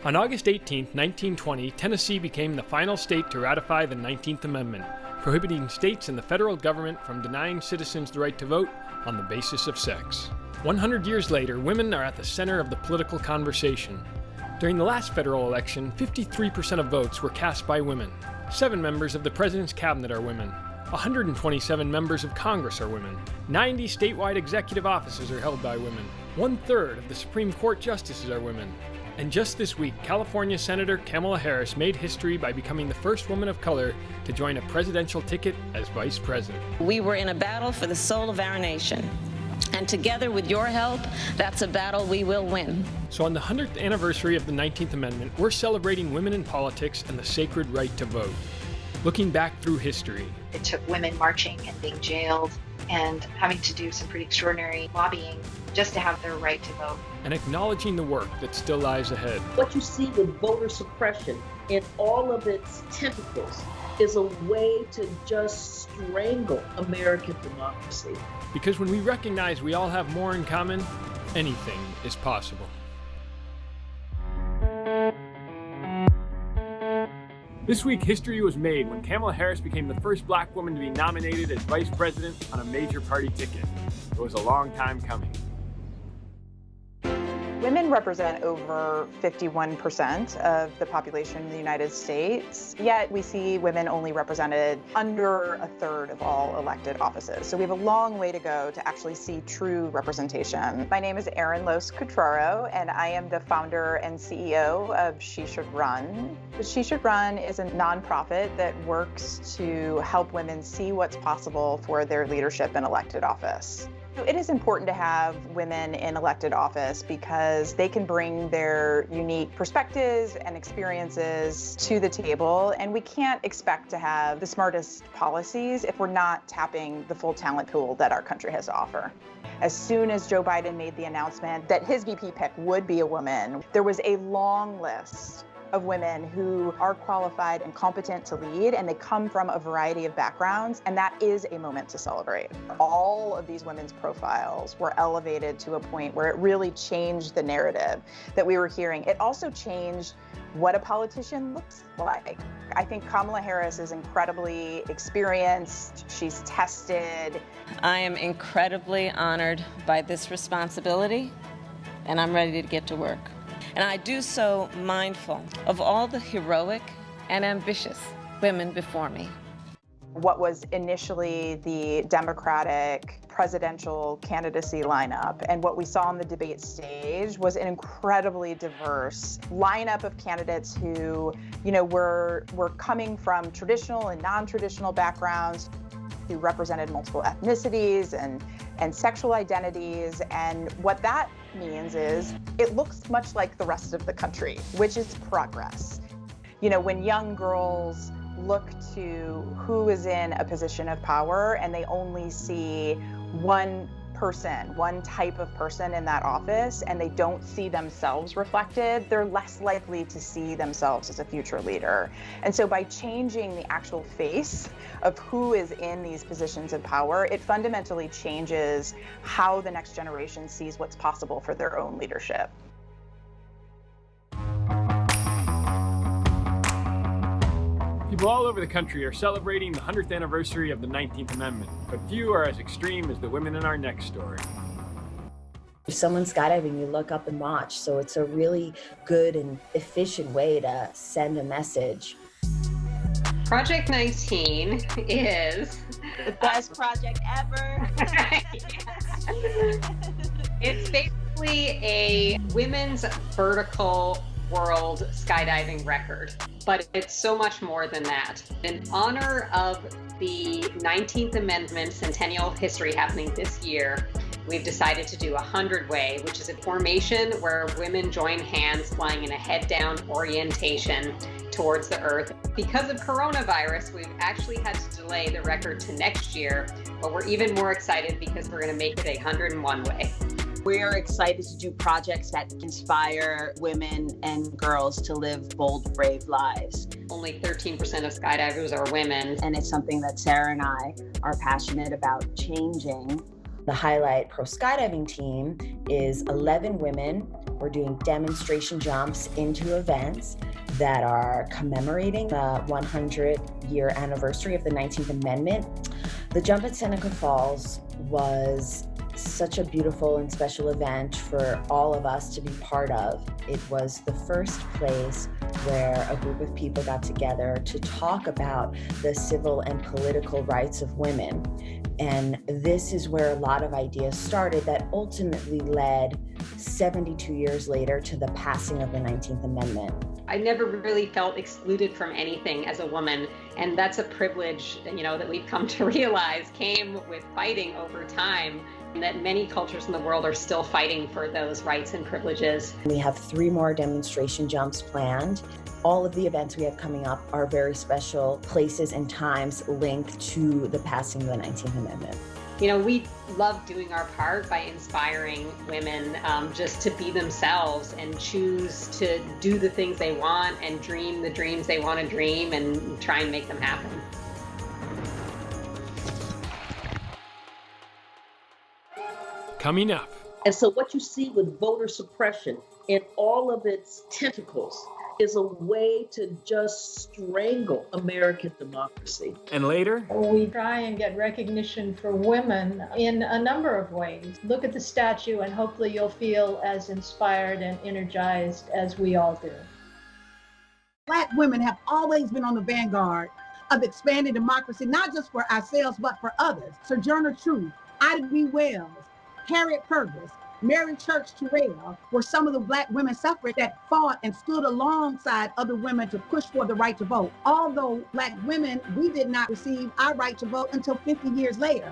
On August 18, 1920, Tennessee became the final state to ratify the 19th Amendment, prohibiting states and the federal government from denying citizens the right to vote on the basis of sex. 100 years later, women are at the center of the political conversation. During the last federal election, 53% of votes were cast by women. 7 members of the President's Cabinet are women. 127 members of Congress are women. 90 statewide executive offices are held by women. 1/3 of the Supreme Court justices are women. And just this week, California Senator Kamala Harris made history by becoming the first woman of color to join a presidential ticket as vice president. We were in a battle for the soul of our nation. And together with your help, that's a battle we will win. So on the 100th anniversary of the 19th Amendment, we're celebrating women in politics and the sacred right to vote. Looking back through history. It took women marching and being jailed and having to do some pretty extraordinary lobbying just to have their right to vote. And acknowledging the work that still lies ahead. What you see with voter suppression in all of its tentacles is a way to just strangle American democracy. Because when we recognize we all have more in common, anything is possible. This week, history was made when Kamala Harris became the first black woman to be nominated as vice president on a major party ticket. It was a long time coming. Women represent over 51% of the population in the United States, yet we see women only represented under 1/3 of all elected offices. So we have a long way to go to actually see true representation. My name is Erin Los-Cutraro, and I am the founder and CEO of She Should Run. She Should Run is a nonprofit that works to help women see what's possible for their leadership in elected office. It is important to have women in elected office because they can bring their unique perspectives and experiences to the table, and we can't expect to have the smartest policies if we're not tapping the full talent pool that our country has to offer. As soon as Joe Biden made the announcement that his VP pick would be a woman, there was a long list of women who are qualified and competent to lead, and they come from a variety of backgrounds, and that is a moment to celebrate. All of these women's profiles were elevated to a point where it really changed the narrative that we were hearing. It also changed what a politician looks like. I think Kamala Harris is incredibly experienced. She's tested. I am incredibly honored by this responsibility, and I'm ready to get to work. And I do so mindful of all the heroic and ambitious women before me. What was initially the Democratic presidential candidacy lineup and what we saw on the debate stage was an incredibly diverse lineup of candidates who, were coming from traditional and non-traditional backgrounds, who represented multiple ethnicities and sexual identities. And what that means is it looks much like the rest of the country, which is progress. When young girls look to who is in a position of power and they only see one person, one type of person in that office, and they don't see themselves reflected, they're less likely to see themselves as a future leader. And so by changing the actual face of who is in these positions of power, it fundamentally changes how the next generation sees what's possible for their own leadership. People all over the country are celebrating the 100th anniversary of the 19th Amendment, but few are as extreme as the women in our next story. If someone's skydiving, you look up and watch, so it's a really good and efficient way to send a message. Project 19 is the best project ever. It's basically a women's vertical world skydiving record, but it's so much more than that. In honor of the 19th Amendment Centennial History happening this year, we've decided to do a 100-way, which is a formation where women join hands flying in a head-down orientation towards the Earth. Because of coronavirus, we've actually had to delay the record to next year, but we're even more excited because we're going to make it a 101-way. We're excited to do projects that inspire women and girls to live bold, brave lives. Only 13% of skydivers are women. And it's something that Sarah and I are passionate about changing. The Highlight Pro Skydiving team is 11 women. We're doing demonstration jumps into events that are commemorating the 100-year anniversary of the 19th Amendment. The jump at Seneca Falls was such a beautiful and special event for all of us to be part of. It was the first place where a group of people got together to talk about the civil and political rights of women. And this is where a lot of ideas started that ultimately led 72 years later to the passing of the 19th Amendment. I never really felt excluded from anything as a woman, and that's a privilege, that we've come to realize came with fighting over time, and that many cultures in the world are still fighting for those rights and privileges. We have 3 more demonstration jumps planned. All of the events we have coming up are very special places and times linked to the passing of the 19th Amendment. We love doing our part by inspiring women just to be themselves and choose to do the things they want and dream the dreams they want to dream and try and make them happen. Coming up. And so what you see with voter suppression in all of its tentacles is a way to just strangle American democracy. And later, we try and get recognition for women in a number of ways. Look at the statue and hopefully you'll feel as inspired and energized as we all do. Black women have always been on the vanguard of expanding democracy, not just for ourselves, but for others. Sojourner Truth, Ida B. Wells, Harriet Purvis, Mary Church Terrell were some of the Black women suffragettes that fought and stood alongside other women to push for the right to vote. Although Black women, we did not receive our right to vote until 50 years later.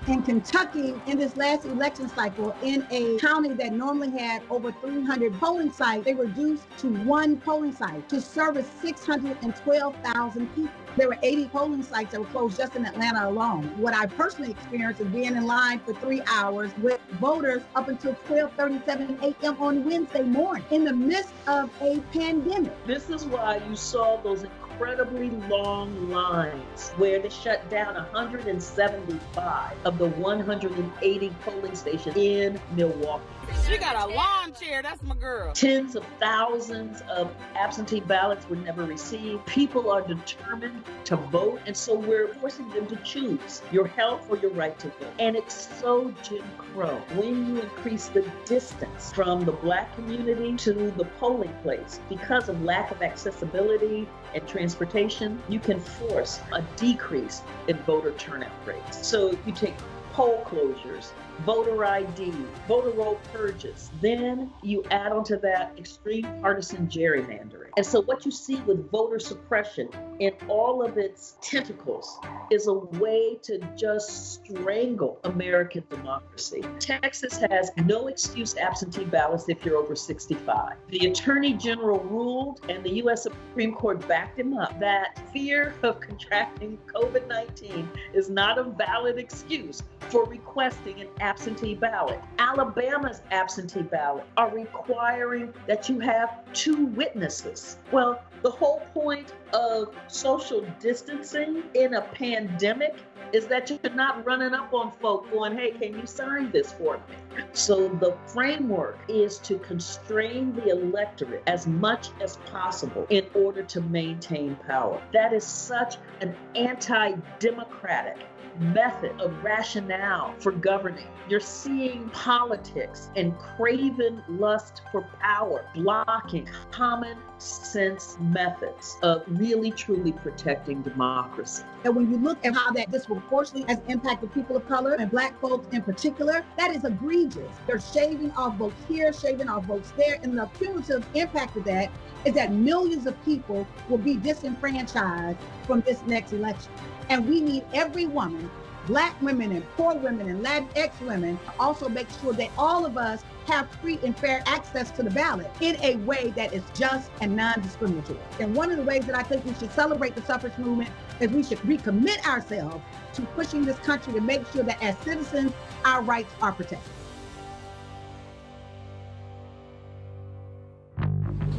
In Kentucky, in this last election cycle, in a county that normally had over 300 polling sites, they reduced to 1 polling site to service 612,000 people. There were 80 polling sites that were closed just in Atlanta alone. What I personally experienced is being in line for 3 hours with voters up until 12:37 a.m. on Wednesday morning in the midst of a pandemic. This is why you saw those incredibly long lines where they shut down 175 of the 180 polling stations in Milwaukee. She got a lawn chair, that's my girl. Tens of thousands of absentee ballots were never received. People are determined to vote, and so we're forcing them to choose your health or your right to vote. And it's so Jim Crow. When you increase the distance from the Black community to the polling place, because of lack of accessibility and transportation, you can force a decrease in voter turnout rates. So you take poll closures, voter ID, voter roll purges. Then you add onto that extreme partisan gerrymandering. And so what you see with voter suppression in all of its tentacles is a way to just strangle American democracy. Texas has no excuse absentee ballots if you're over 65. The Attorney General ruled, and the U.S. Supreme Court backed him up, that fear of contracting COVID-19 is not a valid excuse for requesting an absentee ballot. Alabama's absentee ballot are requiring that you have 2 witnesses. Well, the whole point of social distancing in a pandemic is that you're not running up on folk going, hey, can you sign this for me? So the framework is to constrain the electorate as much as possible in order to maintain power. That is such an anti-democratic method of rationale for governing. You're seeing politics and craven lust for power blocking common sense methods of really truly protecting democracy. And when you look at how that disproportionately has impacted people of color and Black folks in particular, that is egregious. They're shaving off votes here, shaving off votes there, and the cumulative impact of that is that millions of people will be disenfranchised from this next election. And we need every woman, Black women and poor women and Latinx women, to also make sure that all of us have free and fair access to the ballot in a way that is just and non-discriminatory. And one of the ways that I think we should celebrate the suffrage movement is we should recommit ourselves to pushing this country to make sure that as citizens, our rights are protected.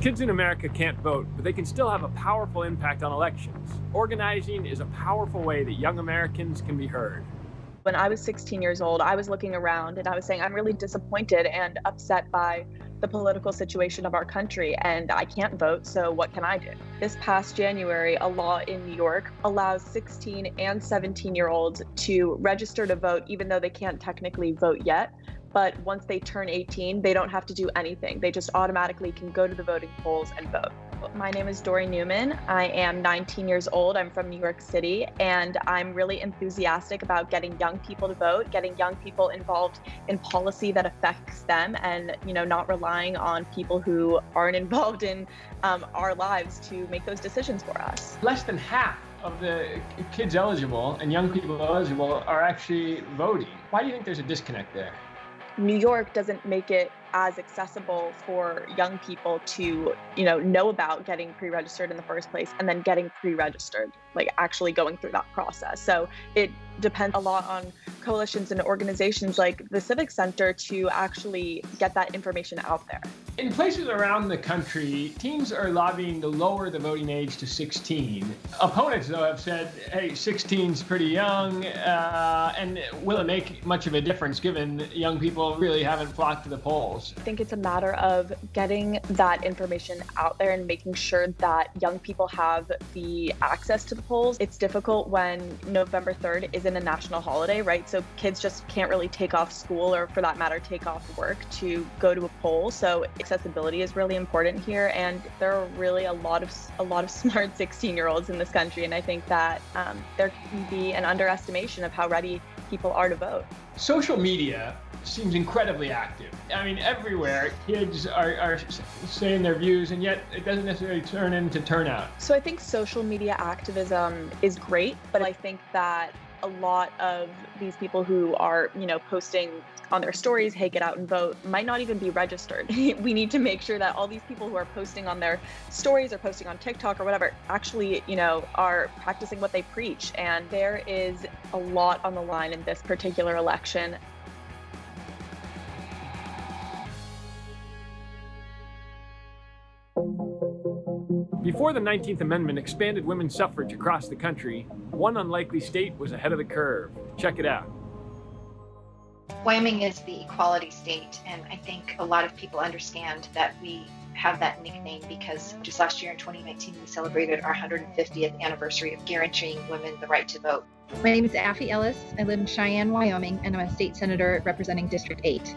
Kids in America can't vote, but they can still have a powerful impact on elections. Organizing is a powerful way that young Americans can be heard. When I was 16 years old, I was looking around and I was saying, I'm really disappointed and upset by the political situation of our country, and I can't vote, so what can I do? This past January, a law in New York allows 16 and 17-year-olds to register to vote, even though they can't technically vote yet. But once they turn 18, they don't have to do anything. They just automatically can go to the voting polls and vote. My name is Dory Newman. I am 19 years old. I'm from New York City, and I'm really enthusiastic about getting young people to vote, getting young people involved in policy that affects them, and not relying on people who aren't involved in our lives to make those decisions for us. Less than half of the kids eligible and young people eligible are actually voting. Why do you think there's a disconnect there? New York doesn't make it as accessible for young people to, know about getting pre-registered in the first place and then getting pre-registered, like actually going through that process. So it depends a lot on coalitions and organizations like the Civic Center to actually get that information out there. In places around the country, teens are lobbying to lower the voting age to 16. Opponents, though, have said, hey, 16's pretty young, and will it make much of a difference given young people really haven't flocked to the polls? I think it's a matter of getting that information out there and making sure that young people have the access to the polls. It's difficult when November 3rd isn't a national holiday, right? So kids just can't really take off school, or for that matter, take off work to go to a poll. So accessibility is really important here, and there are really a lot of smart 16-year-olds in this country, and I think that there can be an underestimation of how ready people are to vote. Social media seems incredibly active. I mean, everywhere kids are saying their views, and yet it doesn't necessarily turn into turnout. So I think social media activism is great, but I think that a lot of these people who are, posting on their stories, hey, get out and vote, might not even be registered. We need to make sure that all these people who are posting on their stories or posting on TikTok or whatever actually, are practicing what they preach. And there is a lot on the line in this particular election. Before the 19th Amendment expanded women's suffrage across the country, one unlikely state was ahead of the curve. Check it out. Wyoming is the equality state, and I think a lot of people understand that we have that nickname because just last year in 2019, we celebrated our 150th anniversary of guaranteeing women the right to vote. My name is Affie Ellis. I live in Cheyenne, Wyoming, and I'm a state senator representing District 8.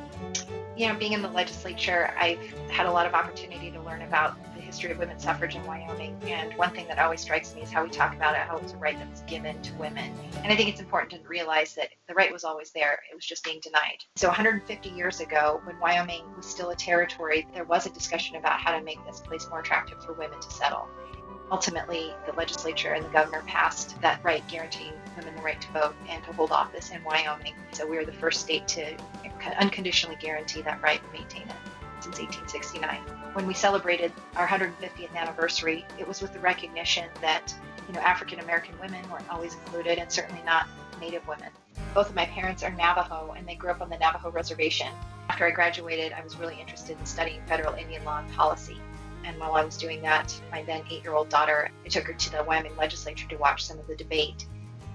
Being in the legislature, I've had a lot of opportunity to learn about the history of women's suffrage in Wyoming. And one thing that always strikes me is how we talk about it, how it was a right that was given to women. And I think it's important to realize that the right was always there. It was just being denied. So 150 years ago, when Wyoming was still a territory, there was a discussion about how to make this place more attractive for women to settle. Ultimately, the legislature and the governor passed that right, guaranteeing women the right to vote and to hold office in Wyoming. So we were the first state to unconditionally guarantee that right and maintain it since 1869. When we celebrated our 150th anniversary, it was with the recognition that African American women weren't always included, and certainly not Native women. Both of my parents are Navajo, and they grew up on the Navajo reservation. After I graduated, I was really interested in studying federal Indian law and policy. And while I was doing that, my then 8-year-old daughter, I took her to the Wyoming legislature to watch some of the debate.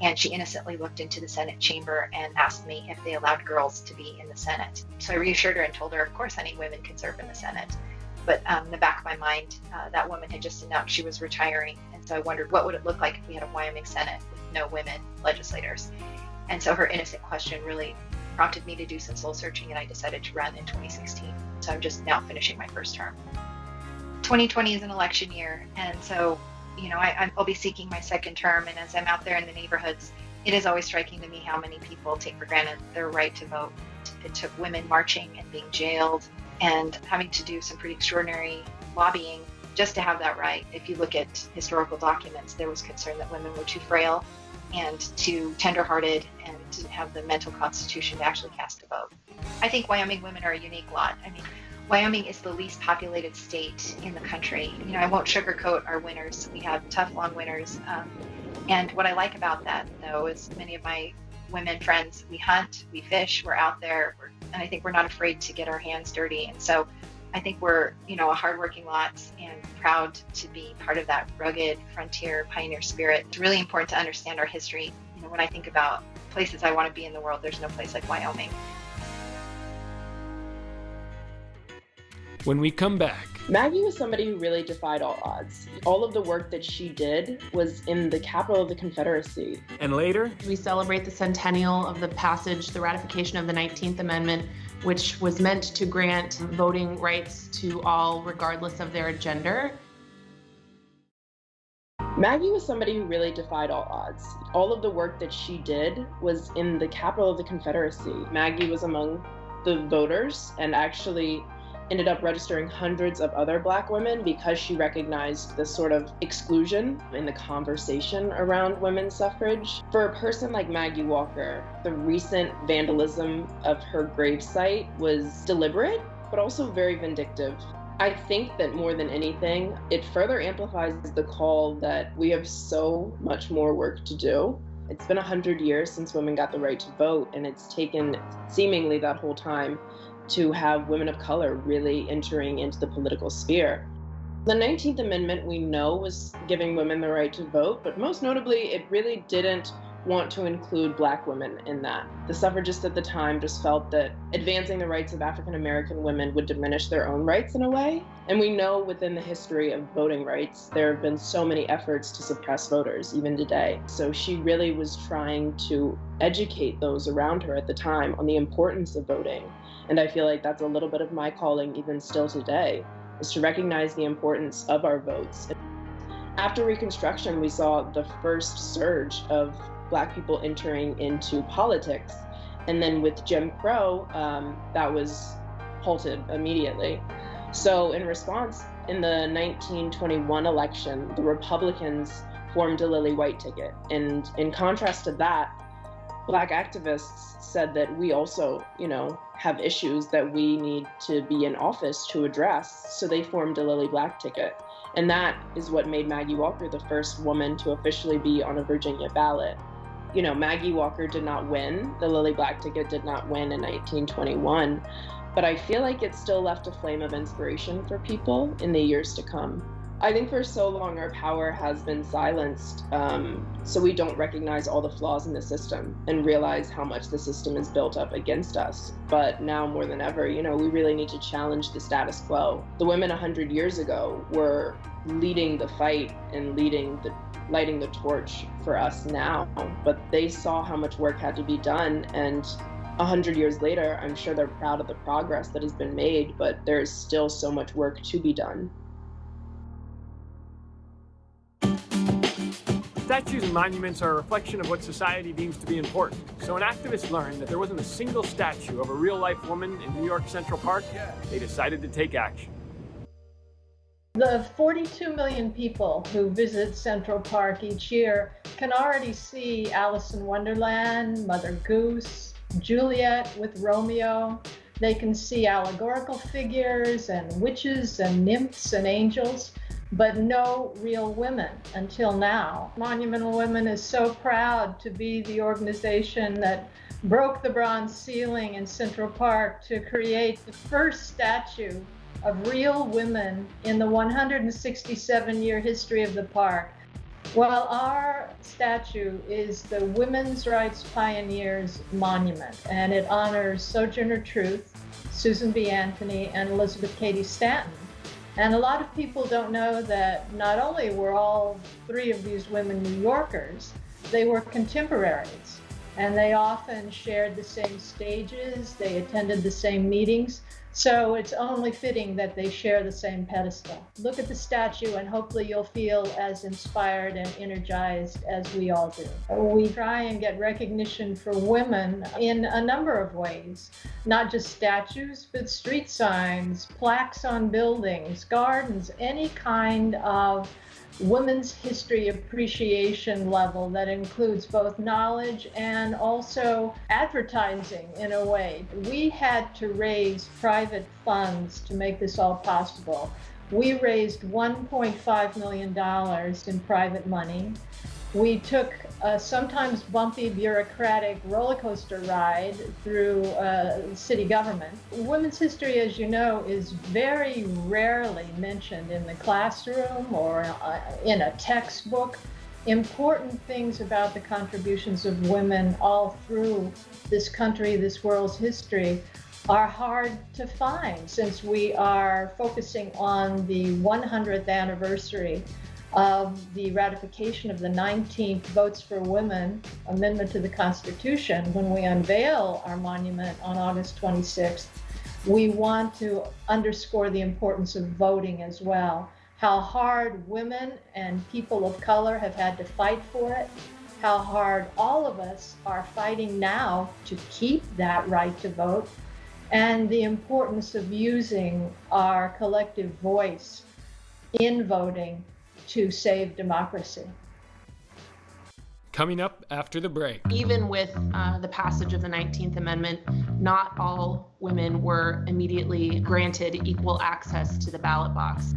And she innocently looked into the Senate chamber and asked me if they allowed girls to be in the Senate. So I reassured her and told her, of course, honey, women can serve in the Senate. But in the back of my mind, that woman had just announced she was retiring. And so I wondered, what would it look like if we had a Wyoming Senate with no women legislators? And so her innocent question really prompted me to do some soul searching, and I decided to run in 2016. So I'm just now finishing my first term. 2020 is an election year, and so I'll be seeking my second term, and as I'm out there in the neighborhoods, it is always striking to me how many people take for granted their right to vote. It took women marching and being jailed and having to do some pretty extraordinary lobbying just to have that right. If you look at historical documents, there was concern that women were too frail and too tenderhearted and didn't have the mental constitution to actually cast a vote. I think Wyoming women are a unique lot. Wyoming is the least populated state in the country. I won't sugarcoat our winters. We have tough, long winters. And what I like about that, though, is many of my women friends, we hunt, we fish, we're out there, and I think we're not afraid to get our hands dirty. And so I think we're, a hardworking lot and proud to be part of that rugged frontier pioneer spirit. It's really important to understand our history. When I think about places I want to be in the world, there's no place like Wyoming. When we come back, Maggie was somebody who really defied all odds. All of the work that she did was in the capital of the Confederacy. and later, We celebrate the centennial of the passage, the ratification of the 19th Amendment, which was meant to grant voting rights to all regardless of their gender. Maggie was somebody who really defied all odds. All of the work that she did was in the capital of the Confederacy. Maggie was among the voters and actually ended up registering hundreds of other Black women because she recognized the sort of exclusion in the conversation around women's suffrage. For a person like Maggie Walker, the recent vandalism of her gravesite was deliberate, but also very vindictive. I think that more than anything, it further amplifies the call that we have so much more work to do. It's been 100 years since women got the right to vote, and it's taken seemingly that whole time to have women of color really entering into the political sphere. The 19th Amendment, we know, was giving women the right to vote, but most notably, it really didn't want to include Black women in that. The suffragists at the time just felt that advancing the rights of African American women would diminish their own rights in a way. And we know within the history of voting rights, there have been so many efforts to suppress voters, even today. So she really was trying to educate those around her at the time on the importance of voting. And I feel like that's a little bit of my calling even still today, is to recognize the importance of our votes. After Reconstruction, we saw the first surge of Black people entering into politics. And then with Jim Crow, that was halted immediately. So in response, in the 1921 election, the Republicans formed a Lily White ticket. And in contrast to that, Black activists said that we also, have issues that we need to be in office to address. So they formed a Lily Black ticket. And that is what made Maggie Walker the first woman to officially be on a Virginia ballot. Maggie Walker did not win. The Lily Black ticket did not win in 1921, but I feel like it still left a flame of inspiration for people in the years to come. I think for so long our power has been silenced, so we don't recognize all the flaws in the system and realize how much the system is built up against us. But now more than ever, we really need to challenge the status quo. The women 100 years ago were leading the fight and lighting the torch for us now, but they saw how much work had to be done, and 100 years later, I'm sure they're proud of the progress that has been made, but there's still so much work to be done. Statues and monuments are a reflection of what society deems to be important. So when activists learned that there wasn't a single statue of a real-life woman in New York Central Park, they decided to take action. The 42 million people who visit Central Park each year can already see Alice in Wonderland, Mother Goose, Juliet with Romeo. They can see allegorical figures and witches and nymphs and angels, but no real women until now. Monumental Women is so proud to be the organization that broke the bronze ceiling in Central Park to create the first statue of real women in the 167-year history of the park. Well, our statue is the Women's Rights Pioneers Monument, and it honors Sojourner Truth, Susan B. Anthony, and Elizabeth Cady Stanton. And a lot of people don't know that not only were all three of these women New Yorkers, they were contemporaries. And they often shared the same stages, they attended the same meetings. So it's only fitting that they share the same pedestal. Look at the statue and hopefully you'll feel as inspired and energized as we all do. We try and get recognition for women in a number of ways, not just statues, but street signs, plaques on buildings, gardens, any kind of women's history appreciation level that includes both knowledge and also advertising in a way. We had to raise private funds to make this all possible. We raised $1.5 million in private money. We took a sometimes bumpy bureaucratic roller coaster ride through city government. Women's history, as you know, is very rarely mentioned in the classroom or in a textbook. important things about the contributions of women all through this country, this world's history, are hard to find, since we are focusing on the 100th anniversary of the ratification of the 19th Votes for Women Amendment to the Constitution. When we unveil our monument on August 26th, we want to underscore the importance of voting as well. How hard women and people of color have had to fight for it, how hard all of us are fighting now to keep that right to vote, and the importance of using our collective voice in voting to save democracy. Coming up after the break. Even with the passage of the 19th Amendment, not all women were immediately granted equal access to the ballot box.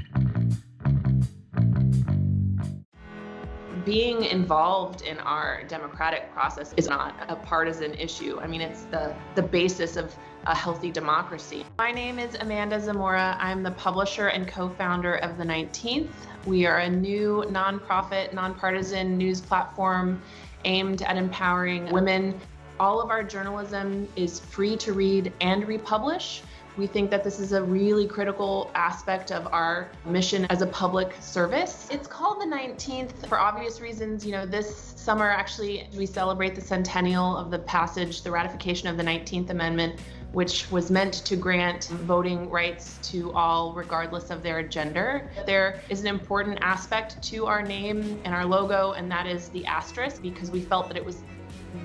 Being involved in our democratic process is not a partisan issue. I mean, it's the basis of a healthy democracy. My name is Amanda Zamora. I'm the publisher and co-founder of The 19th. We are a new nonprofit, nonpartisan news platform aimed at empowering women. All of our journalism is free to read and republish. We think that this is a really critical aspect of our mission as a public service. It's called the 19th for obvious reasons. You know, this summer, actually, we celebrate the centennial of the passage, the ratification of the 19th Amendment, which was meant to grant voting rights to all regardless of their gender. There is an important aspect to our name and our logo, and that is the asterisk, because we felt that it was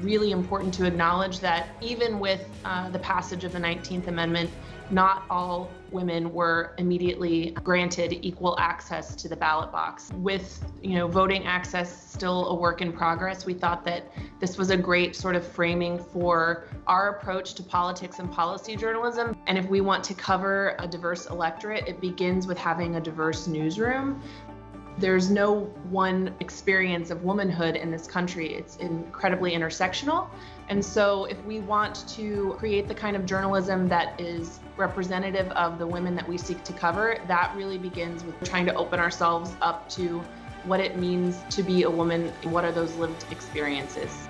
really important to acknowledge that even with the passage of the 19th Amendment, not all women were immediately granted equal access to the ballot box. With, voting access still a work in progress, we thought that this was a great sort of framing for our approach to politics and policy journalism. And if we want to cover a diverse electorate, it begins with having a diverse newsroom. There's no one experience of womanhood in this country. It's incredibly intersectional. And so if we want to create the kind of journalism that is representative of the women that we seek to cover, that really begins with trying to open ourselves up to what it means to be a woman and what are those lived experiences.